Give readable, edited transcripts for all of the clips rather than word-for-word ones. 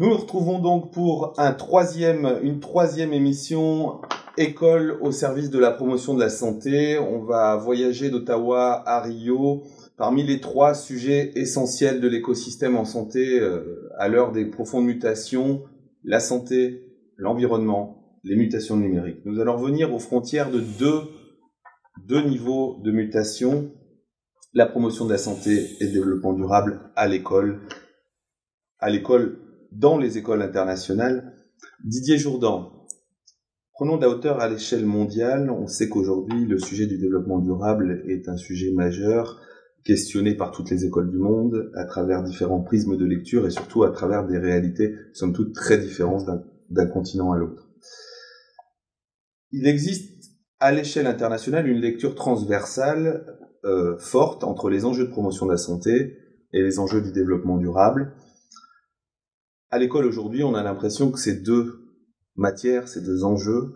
Nous nous retrouvons donc pour une troisième émission École au service de la promotion de la santé. On va voyager d'Ottawa à Rio parmi les 3 sujets essentiels de l'écosystème en santé à l'heure des profondes mutations, la santé, l'environnement, les mutations numériques. Nous allons revenir aux frontières de deux niveaux de mutation, la promotion de la santé et le développement durable à l'école, dans les écoles internationales. Didier Jourdan, prenons de la hauteur à l'échelle mondiale. On sait qu'aujourd'hui, le sujet du développement durable est un sujet majeur, questionné par toutes les écoles du monde, à travers différents prismes de lecture et surtout à travers des réalités, somme toute, très différentes d'un continent à l'autre. Il existe à l'échelle internationale une lecture transversale forte entre les enjeux de promotion de la santé et les enjeux du développement durable. À l'école aujourd'hui, on a l'impression que ces 2 matières, ces 2 enjeux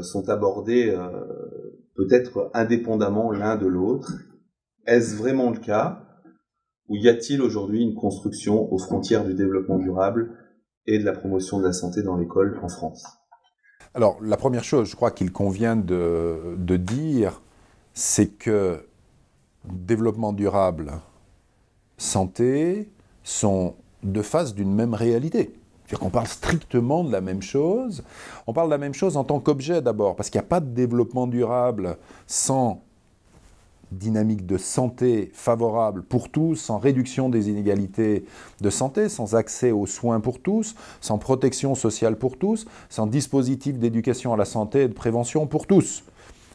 sont abordés peut-être indépendamment l'un de l'autre. Est-ce vraiment le cas? Ou y a-t-il aujourd'hui une construction aux frontières du développement durable et de la promotion de la santé dans l'école en France? Alors, la première chose, je crois qu'il convient de dire, c'est que développement durable, santé sont 2 faces d'une même réalité. C'est-à-dire qu'on parle strictement de la même chose. On parle de la même chose en tant qu'objet d'abord, parce qu'il n'y a pas de développement durable sans dynamique de santé favorable pour tous, sans réduction des inégalités de santé, sans accès aux soins pour tous, sans protection sociale pour tous, sans dispositif d'éducation à la santé et de prévention pour tous.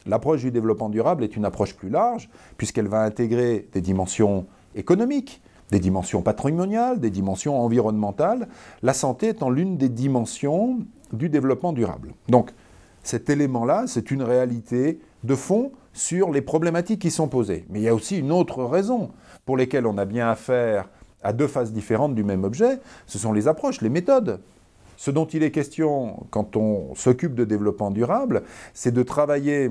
L'approche du développement durable est une approche plus large, puisqu'elle va intégrer des dimensions économiques, des dimensions patrimoniales, des dimensions environnementales, la santé étant l'une des dimensions du développement durable. Donc, cet élément-là, c'est une réalité de fond sur les problématiques qui sont posées. Mais il y a aussi une autre raison pour laquelle on a bien affaire à 2 faces différentes du même objet, ce sont les approches, les méthodes. Ce dont il est question quand on s'occupe de développement durable, c'est de travailler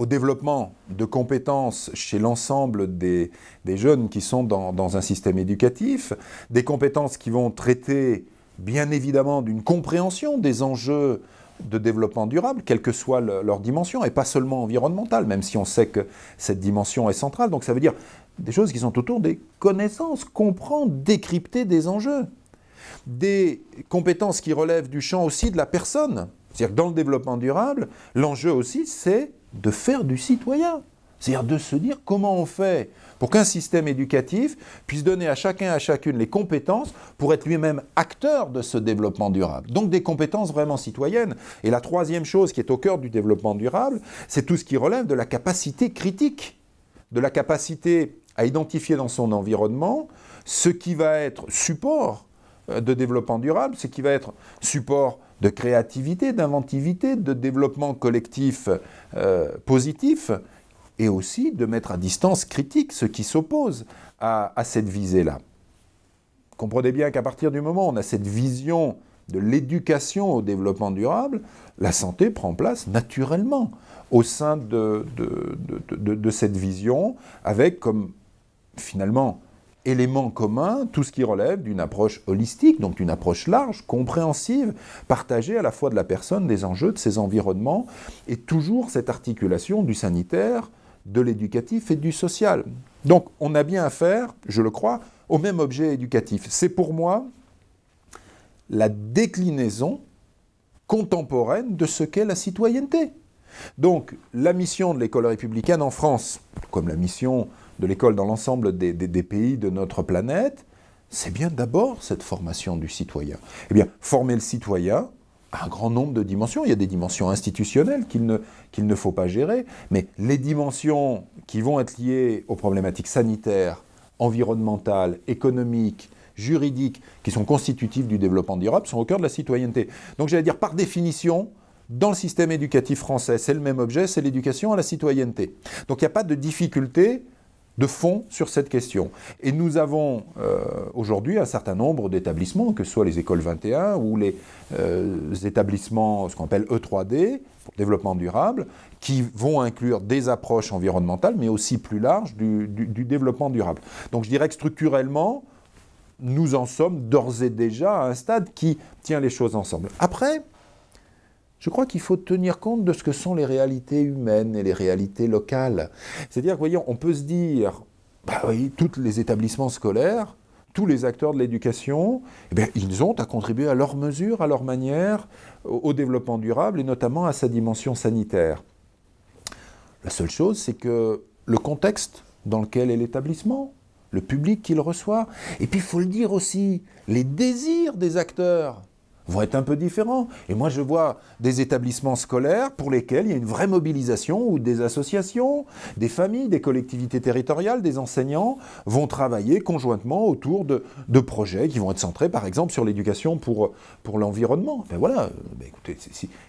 au développement de compétences chez l'ensemble des jeunes qui sont dans un système éducatif, des compétences qui vont traiter bien évidemment d'une compréhension des enjeux de développement durable, quelle que soit leur dimension, et pas seulement environnementale, même si on sait que cette dimension est centrale. Donc ça veut dire des choses qui sont autour des connaissances, comprendre, décrypter des enjeux. Des compétences qui relèvent du champ aussi de la personne. C'est-à-dire que dans le développement durable, l'enjeu aussi, c'est de faire du citoyen. C'est-à-dire de se dire comment on fait pour qu'un système éducatif puisse donner à chacun et à chacune les compétences pour être lui-même acteur de ce développement durable. Donc des compétences vraiment citoyennes. Et la 3e chose qui est au cœur du développement durable, c'est tout ce qui relève de la capacité critique, de la capacité à identifier dans son environnement ce qui va être support de développement durable, ce qui va être support de créativité, d'inventivité, de développement collectif positif, et aussi de mettre à distance critique ce qui s'oppose à cette visée-là. Comprenez bien qu'à partir du moment où on a cette vision de l'éducation au développement durable, la santé prend place naturellement au sein de cette vision, avec comme finalement élément commun tout ce qui relève d'une approche holistique, donc d'une approche large, compréhensive, partagée à la fois de la personne, des enjeux, de ses environnements, et toujours cette articulation du sanitaire, de l'éducatif et du social. Donc on a bien affaire, je le crois, au même objet éducatif. C'est pour moi la déclinaison contemporaine de ce qu'est la citoyenneté. Donc la mission de l'école républicaine en France, comme la mission de l'école dans l'ensemble des pays de notre planète, c'est bien d'abord cette formation du citoyen. Eh bien, former le citoyen à un grand nombre de dimensions. Il y a des dimensions institutionnelles qu'il ne faut pas gérer, mais les dimensions qui vont être liées aux problématiques sanitaires, environnementales, économiques, juridiques, qui sont constitutives du développement durable, sont au cœur de la citoyenneté. Donc j'allais dire, par définition, dans le système éducatif français, c'est le même objet, c'est l'éducation à la citoyenneté. Donc il n'y a pas de difficulté de fond sur cette question. Et nous avons aujourd'hui un certain nombre d'établissements, que ce soit les écoles 21 ou les établissements, ce qu'on appelle E3D, pour développement durable, qui vont inclure des approches environnementales, mais aussi plus larges du développement durable. Donc je dirais que structurellement, nous en sommes d'ores et déjà à un stade qui tient les choses ensemble. Après, je crois qu'il faut tenir compte de ce que sont les réalités humaines et les réalités locales. C'est-à-dire que, voyons, on peut se dire, bah oui, tous les établissements scolaires, tous les acteurs de l'éducation, eh bien, ils ont à contribuer à leur mesure, à leur manière, au développement durable et notamment à sa dimension sanitaire. La seule chose, c'est que le contexte dans lequel est l'établissement, le public qu'il reçoit, et puis il faut le dire aussi, les désirs des acteurs vont être un peu différents. Et moi, je vois des établissements scolaires pour lesquels il y a une vraie mobilisation où des associations, des familles, des collectivités territoriales, des enseignants vont travailler conjointement autour de projets qui vont être centrés, par exemple, sur l'éducation pour l'environnement. Ben voilà, écoutez,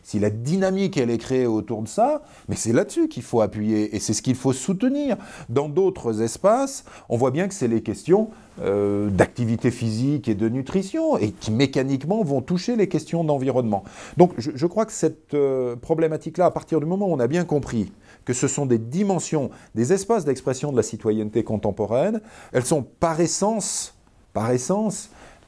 si la dynamique, elle est créée autour de ça, mais c'est là-dessus qu'il faut appuyer et c'est ce qu'il faut soutenir. Dans d'autres espaces, on voit bien que c'est les questions d'activité physique et de nutrition et qui mécaniquement vont toucher les questions d'environnement. Donc je crois que cette problématique-là, à partir du moment où on a bien compris que ce sont des dimensions, des espaces d'expression de la citoyenneté contemporaine, elles sont par essence,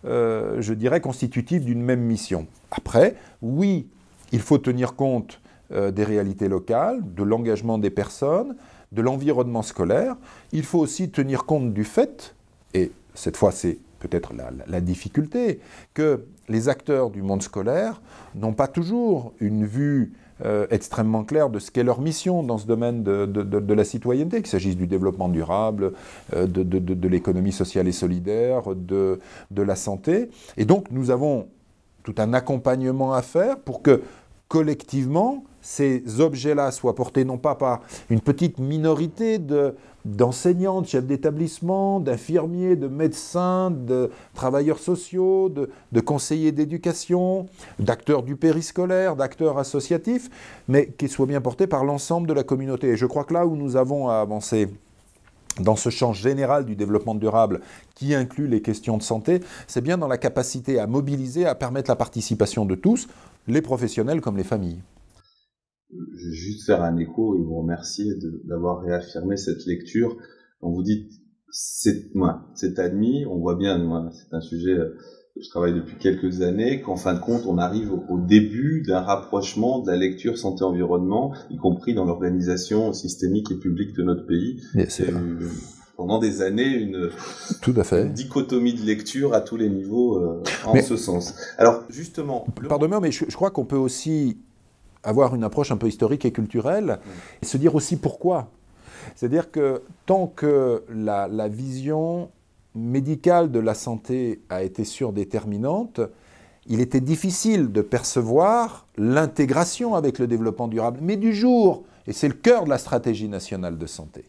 je dirais, constitutives d'une même mission. Après, oui, il faut tenir compte des réalités locales, de l'engagement des personnes, de l'environnement scolaire. Il faut aussi tenir compte du fait, et cette fois c'est peut-être la difficulté, que les acteurs du monde scolaire n'ont pas toujours une vue extrêmement claire de ce qu'est leur mission dans ce domaine de la citoyenneté, qu'il s'agisse du développement durable, de l'économie sociale et solidaire, de la santé. Et donc nous avons tout un accompagnement à faire pour que collectivement, ces objets-là soient portés non pas par une petite minorité d'enseignants, de chefs d'établissement, d'infirmiers, de médecins, de travailleurs sociaux, de conseillers d'éducation, d'acteurs du périscolaire, d'acteurs associatifs, mais qu'ils soient bien portés par l'ensemble de la communauté. Et je crois que là où nous avons à avancer dans ce champ général du développement durable qui inclut les questions de santé, c'est bien dans la capacité à mobiliser, à permettre la participation de tous, les professionnels comme les familles. Je vais juste faire un écho et vous remercier d'avoir réaffirmé cette lecture. On vous dit, c'est admis, on voit bien, c'est un sujet que je travaille depuis quelques années, qu'en fin de compte, on arrive au début d'un rapprochement de la lecture santé-environnement, y compris dans l'organisation systémique et publique de notre pays. Pendant des années, tout à fait. Une dichotomie de lecture à tous les niveaux ce sens. Alors, justement... Pardonnez-moi, mais je crois qu'on peut aussi avoir une approche un peu historique et culturelle et se dire aussi pourquoi. C'est-à-dire que tant que la vision médicale de la santé a été surdéterminante, il était difficile de percevoir l'intégration avec le développement durable. Mais du jour, et c'est le cœur de la stratégie nationale de santé,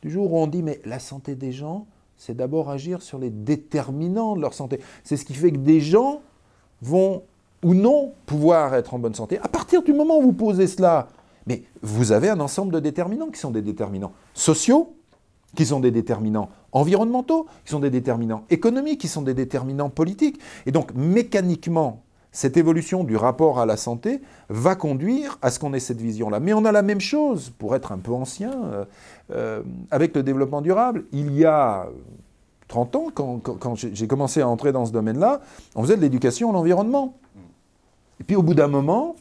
du jour où on dit, mais la santé des gens, c'est d'abord agir sur les déterminants de leur santé. C'est ce qui fait que des gens vont ou non pouvoir être en bonne santé. À partir du moment où vous posez cela, mais vous avez un ensemble de déterminants qui sont des déterminants sociaux, qui sont des déterminants environnementaux, qui sont des déterminants économiques, qui sont des déterminants politiques. Et donc, mécaniquement, cette évolution du rapport à la santé va conduire à ce qu'on ait cette vision-là. Mais on a la même chose, pour être un peu ancien, avec le développement durable. Il y a 30 ans, quand j'ai commencé à entrer dans ce domaine-là, on faisait de l'éducation à l'environnement. Et puis au bout d'un moment,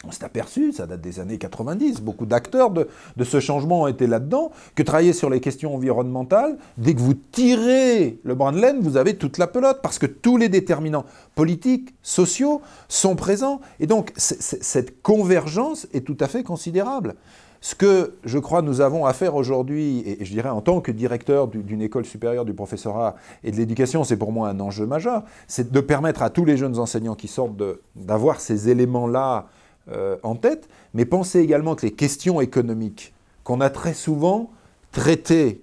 on s'est aperçu, ça date des années 90, beaucoup d'acteurs de ce changement ont été là-dedans, que travailler sur les questions environnementales, dès que vous tirez le brin de laine, vous avez toute la pelote, parce que tous les déterminants politiques, sociaux sont présents. Et donc cette convergence est tout à fait considérable. Ce que je crois nous avons à faire aujourd'hui, et je dirais en tant que directeur d'une école supérieure du professorat et de l'éducation, c'est pour moi un enjeu majeur, c'est de permettre à tous les jeunes enseignants qui sortent d'avoir ces éléments-là en tête, mais pensez également que les questions économiques qu'on a très souvent traitées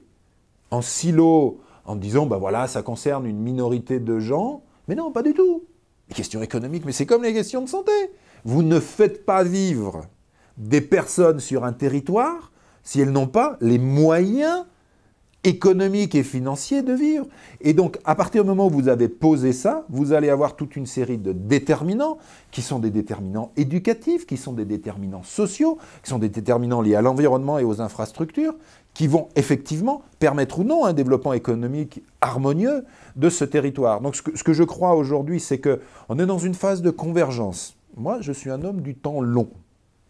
en silo, en disant, ben voilà, ça concerne une minorité de gens, mais non, pas du tout. Les questions économiques, mais c'est comme les questions de santé. Vous ne faites pas vivre des personnes sur un territoire si elles n'ont pas les moyens économiques et financiers de vivre. Et donc, à partir du moment où vous avez posé ça, vous allez avoir toute une série de déterminants qui sont des déterminants éducatifs, qui sont des déterminants sociaux, qui sont des déterminants liés à l'environnement et aux infrastructures, qui vont effectivement permettre ou non un développement économique harmonieux de ce territoire. Donc ce que je crois aujourd'hui, c'est qu'on est dans une phase de convergence. Moi, je suis un homme du temps long.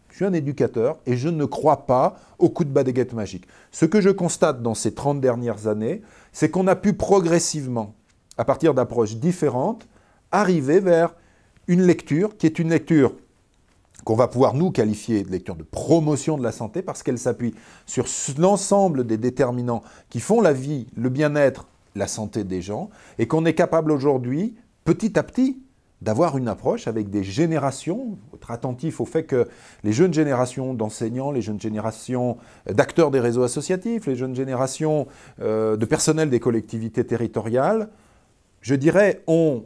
Je suis un éducateur et je ne crois pas au coup de baguette magique. Ce que je constate dans ces 30 dernières années, c'est qu'on a pu progressivement, à partir d'approches différentes, arriver vers une lecture qui est une lecture qu'on va pouvoir nous qualifier de lecture de promotion de la santé parce qu'elle s'appuie sur l'ensemble des déterminants qui font la vie, le bien-être, la santé des gens, et qu'on est capable aujourd'hui, petit à petit, d'avoir une approche avec des générations, être attentif au fait que les jeunes générations d'enseignants, les jeunes générations d'acteurs des réseaux associatifs, les jeunes générations de personnel des collectivités territoriales, je dirais, ont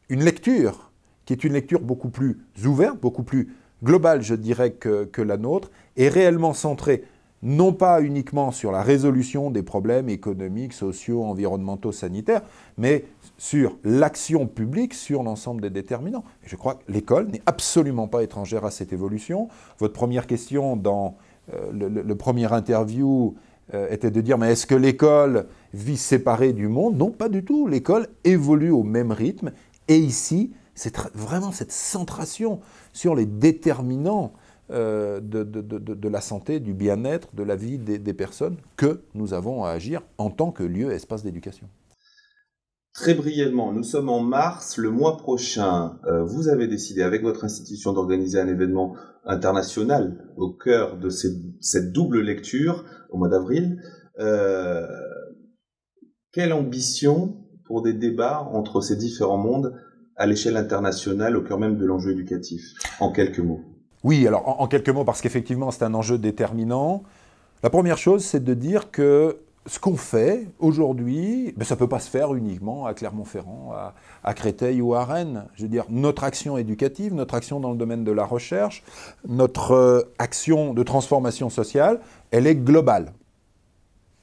une lecture qui est une lecture beaucoup plus ouverte, beaucoup plus globale, je dirais, que la nôtre, et réellement centrée non pas uniquement sur la résolution des problèmes économiques, sociaux, environnementaux, sanitaires, mais sur l'action publique, sur l'ensemble des déterminants. Et je crois que l'école n'est absolument pas étrangère à cette évolution. Votre première question dans le premier interview était de dire « mais est-ce que l'école vit séparée du monde ?» Non, pas du tout. L'école évolue au même rythme, et ici, c'est vraiment cette centration sur les déterminants de la santé, du bien-être, de la vie des personnes que nous avons à agir en tant que lieu et espace d'éducation. Très brièvement, nous sommes en mars. Le mois prochain, vous avez décidé avec votre institution d'organiser un événement international au cœur de cette double lecture au mois d'avril. Quelle ambition pour des débats entre ces différents mondes à l'échelle internationale, au cœur même de l'enjeu éducatif, en quelques mots? Oui, alors en quelques mots, parce qu'effectivement c'est un enjeu déterminant. La première chose, c'est de dire que ce qu'on fait aujourd'hui, ça ne peut pas se faire uniquement à Clermont-Ferrand, à Créteil ou à Rennes. Je veux dire, notre action éducative, notre action dans le domaine de la recherche, notre action de transformation sociale, elle est globale.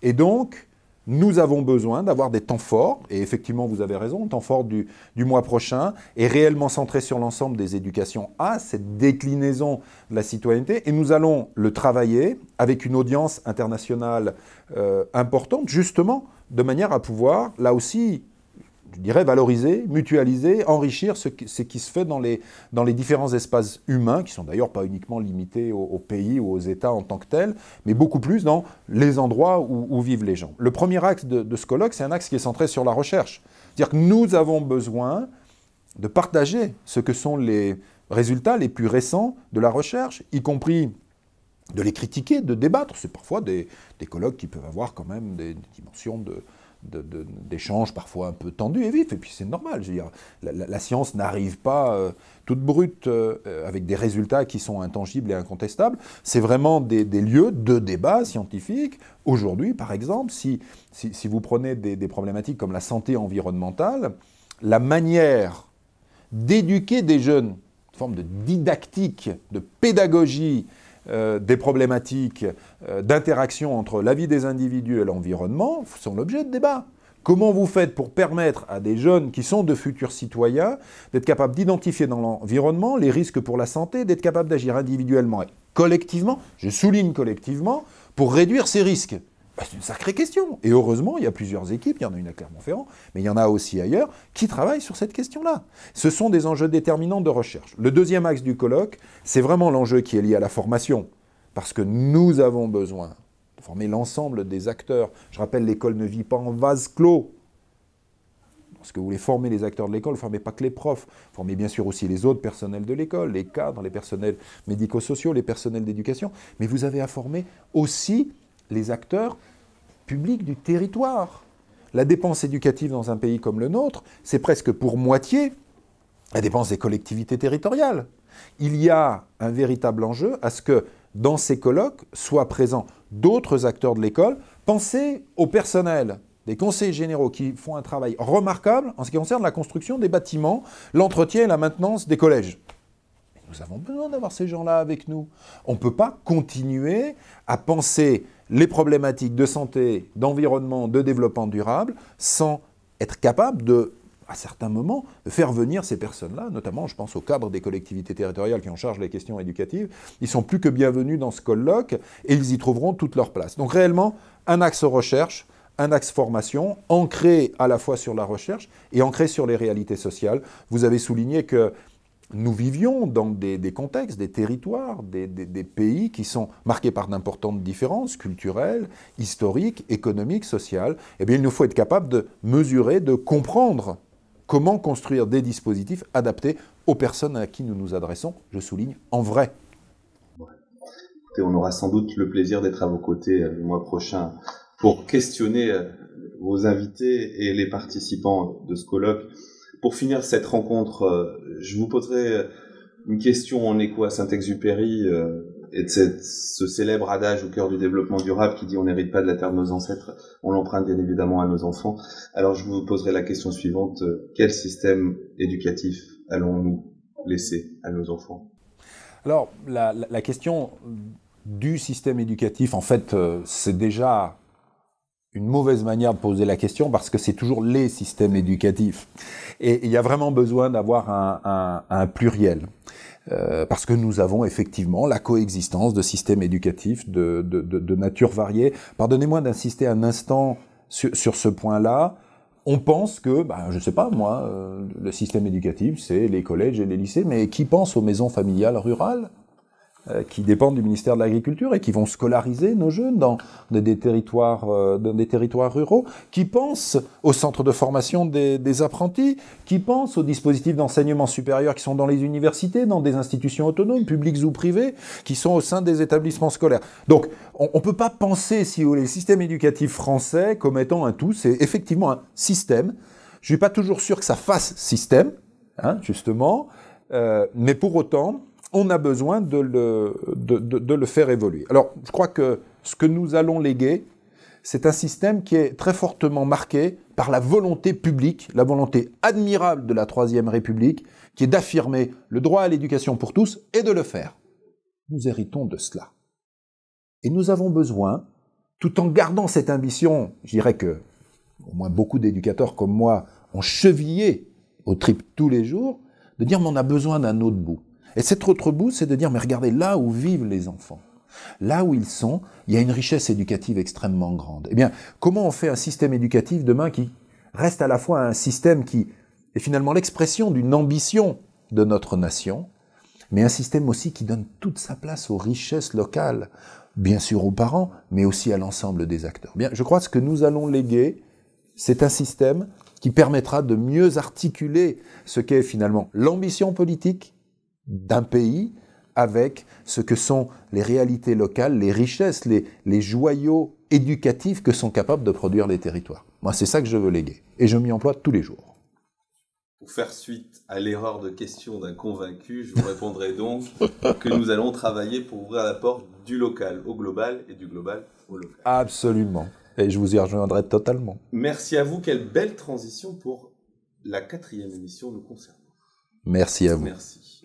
Et donc, nous avons besoin d'avoir des temps forts, et effectivement vous avez raison, le temps fort du mois prochain est réellement centré sur l'ensemble des éducations à cette déclinaison de la citoyenneté, et nous allons le travailler avec une audience internationale importante, justement, de manière à pouvoir, là aussi, je dirais, valoriser, mutualiser, enrichir ce qui se fait dans les différents espaces humains, qui sont d'ailleurs pas uniquement limités aux pays ou aux États en tant que tels, mais beaucoup plus dans les endroits où vivent les gens. Le premier axe de ce colloque, c'est un axe qui est centré sur la recherche. C'est-à-dire que nous avons besoin de partager ce que sont les résultats les plus récents de la recherche, y compris de les critiquer, de débattre. C'est parfois des colloques qui peuvent avoir quand même des dimensions d'échanges parfois un peu tendus et vifs, et puis c'est normal, je veux dire, la science n'arrive pas toute brute avec des résultats qui sont intangibles et incontestables, c'est vraiment des lieux de débat scientifique. Aujourd'hui, par exemple, si vous prenez des problématiques comme la santé environnementale, la manière d'éduquer des jeunes, une forme de didactique, de pédagogie, des problématiques d'interaction entre la vie des individus et l'environnement sont l'objet de débats. Comment vous faites pour permettre à des jeunes qui sont de futurs citoyens d'être capables d'identifier dans l'environnement les risques pour la santé, d'être capables d'agir individuellement et collectivement, je souligne collectivement, pour réduire ces risques? C'est une sacrée question. Et heureusement, il y a plusieurs équipes, il y en a une à Clermont-Ferrand, mais il y en a aussi ailleurs, qui travaillent sur cette question-là. Ce sont des enjeux déterminants de recherche. Le deuxième axe du colloque, c'est vraiment l'enjeu qui est lié à la formation. Parce que nous avons besoin de former l'ensemble des acteurs. Je rappelle, l'école ne vit pas en vase clos. Parce que vous voulez former les acteurs de l'école, ne formez pas que les profs. Formez bien sûr aussi les autres personnels de l'école, les cadres, les personnels médico-sociaux, les personnels d'éducation. Mais vous avez à former aussi les acteurs publics du territoire. La dépense éducative dans un pays comme le nôtre, c'est presque pour moitié la dépense des collectivités territoriales. Il y a un véritable enjeu à ce que dans ces colloques soient présents d'autres acteurs de l'école. Pensez au personnel des conseillers généraux qui font un travail remarquable en ce qui concerne la construction des bâtiments, l'entretien et la maintenance des collèges. Nous avons besoin d'avoir ces gens-là avec nous. On ne peut pas continuer à penser les problématiques de santé, d'environnement, de développement durable, sans être capable de à certains moments, de faire venir ces personnes-là, notamment, je pense aux cadres des collectivités territoriales qui en chargent les questions éducatives. Ils sont plus que bienvenus dans ce colloque et ils y trouveront toute leur place. Donc réellement, un axe recherche, un axe formation, ancré à la fois sur la recherche et ancré sur les réalités sociales. Vous avez souligné que nous vivions dans des contextes, des territoires, des pays qui sont marqués par d'importantes différences culturelles, historiques, économiques, sociales. Eh bien, il nous faut être capable de mesurer, de comprendre comment construire des dispositifs adaptés aux personnes à qui nous nous adressons, je souligne, en vrai. Écoutez, on aura sans doute le plaisir d'être à vos côtés le mois prochain pour questionner vos invités et les participants de ce colloque. Pour finir cette rencontre, je vous poserai une question en écho à Saint-Exupéry et de ce célèbre adage au cœur du développement durable qui dit « on n'hérite pas de la terre de nos ancêtres, on l'emprunte bien évidemment à nos enfants ». Alors je vous poserai la question suivante, quel système éducatif allons-nous laisser à nos enfants ? Alors la question du système éducatif, en fait, c'est déjà une mauvaise manière de poser la question parce que c'est toujours les systèmes éducatifs. Et il y a vraiment besoin d'avoir un pluriel. Parce que nous avons effectivement la coexistence de systèmes éducatifs de nature variée. Pardonnez-moi d'insister un instant sur ce point-là. On pense que, je ne sais pas moi, le système éducatif, c'est les collèges et les lycées, mais qui pense aux maisons familiales rurales qui dépendent du ministère de l'Agriculture et qui vont scolariser nos jeunes dans des territoires ruraux, qui pensent aux centres de formation des apprentis, qui pensent aux dispositifs d'enseignement supérieur qui sont dans les universités, dans des institutions autonomes, publiques ou privées, qui sont au sein des établissements scolaires. Donc, on ne peut pas penser, si vous voulez, le système éducatif français comme étant un tout. C'est effectivement un système. Je ne suis pas toujours sûr que ça fasse système, justement, mais pour autant, on a besoin de le faire évoluer. Alors, je crois que ce que nous allons léguer, c'est un système qui est très fortement marqué par la volonté publique, la volonté admirable de la Troisième République, qui est d'affirmer le droit à l'éducation pour tous et de le faire. Nous héritons de cela. Et nous avons besoin, tout en gardant cette ambition, je dirais que au moins beaucoup d'éducateurs comme moi ont chevillé au tripes tous les jours, de dire mais on a besoin d'un autre bout. Et cet autre bout, c'est de dire, mais regardez, là où vivent les enfants, là où ils sont, il y a une richesse éducative extrêmement grande. Eh bien, comment on fait un système éducatif demain qui reste à la fois un système qui est finalement l'expression d'une ambition de notre nation, mais un système aussi qui donne toute sa place aux richesses locales, bien sûr aux parents, mais aussi à l'ensemble des acteurs. Bien, je crois que ce que nous allons léguer, c'est un système qui permettra de mieux articuler ce qu'est finalement l'ambition politique d'un pays avec ce que sont les réalités locales, les richesses, les joyaux éducatifs que sont capables de produire les territoires. Moi, c'est ça que je veux léguer. Et je m'y emploie tous les jours. Pour faire suite à l'erreur de question d'un convaincu, je vous répondrai donc que nous allons travailler pour ouvrir la porte du local au global et du global au local. Absolument. Et je vous y rejoindrai totalement. Merci à vous. Quelle belle transition pour la 4e émission nous concernant. Merci à vous. Merci.